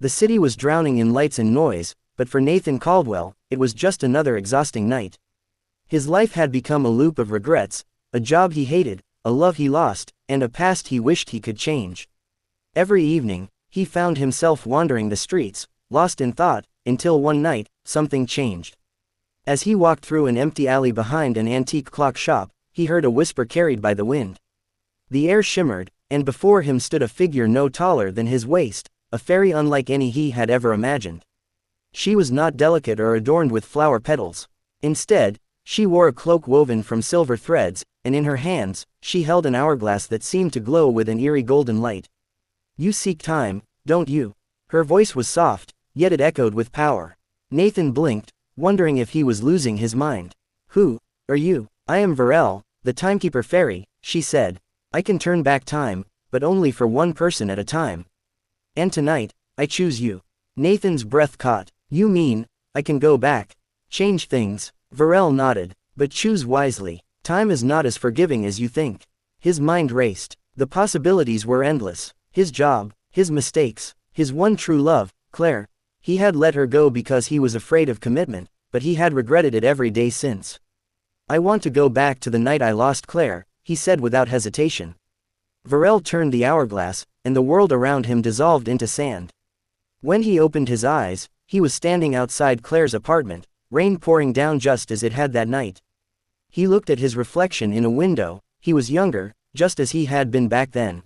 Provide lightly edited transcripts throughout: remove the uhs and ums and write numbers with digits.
The city was drowning in lights and noise, but for Nathan Caldwell, it was just another exhausting night. His life had become a loop of regrets, a job he hated, a love he lost, and a past he wished he could change. Every evening, he found himself wandering the streets, lost in thought, until one night, something changed. As he walked through an empty alley behind an antique clock shop, he heard a whisper carried by the wind. The air shimmered, and before him stood a figure no taller than his waist, a fairy unlike any he had ever imagined. She was not delicate or adorned with flower petals. Instead, she wore a cloak woven from silver threads, and in her hands, she held an hourglass that seemed to glow with an eerie golden light. "You seek time, don't you?" Her voice was soft, yet it echoed with power. Nathan blinked, wondering if he was losing his mind. "Who are you?" "I am Varel, the Timekeeper fairy," she said. "I can turn back time, but only for one person at a time. And tonight, I choose you." Nathan's breath caught. "You mean, I can go back? Change things?" Varel nodded. "But choose wisely. Time is not as forgiving as you think." His mind raced. The possibilities were endless. His job, his mistakes, his one true love, Claire. He had let her go because he was afraid of commitment, but he had regretted it every day since. "I want to go back to the night I lost Claire," he said without hesitation. Varel turned the hourglass, and the world around him dissolved into sand. When he opened his eyes, he was standing outside Claire's apartment, rain pouring down just as it had that night. He looked at his reflection in a window. He was younger, just as he had been back then.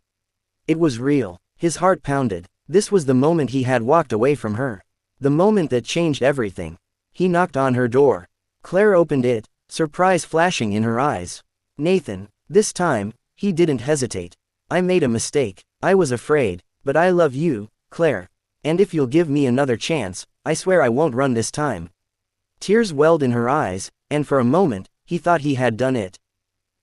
It was real. His heart pounded. This was the moment he had walked away from her. The moment that changed everything. He knocked on her door. Claire opened it, surprise flashing in her eyes. "Nathan." This time, he didn't hesitate. "I made a mistake. I was afraid. But I love you, Claire. And if you'll give me another chance, I swear I won't run this time." Tears welled in her eyes, and for a moment, he thought he had done it.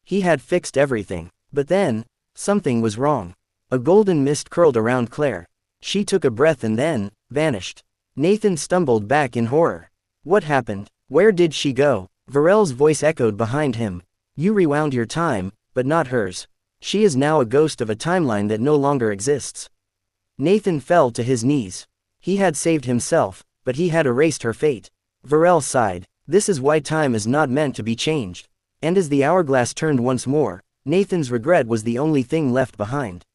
He had fixed everything. But then, something was wrong. A golden mist curled around Claire. She took a breath and then, vanished. Nathan stumbled back in horror. What happened? Where did she go? Varel's voice echoed behind him. "You rewound your time, but not hers. She is now a ghost of a timeline that no longer exists." Nathan fell to his knees. He had saved himself, but he had erased her fate. Varel sighed. This is why time is not meant to be changed. And as the hourglass turned once more, Nathan's regret was the only thing left behind.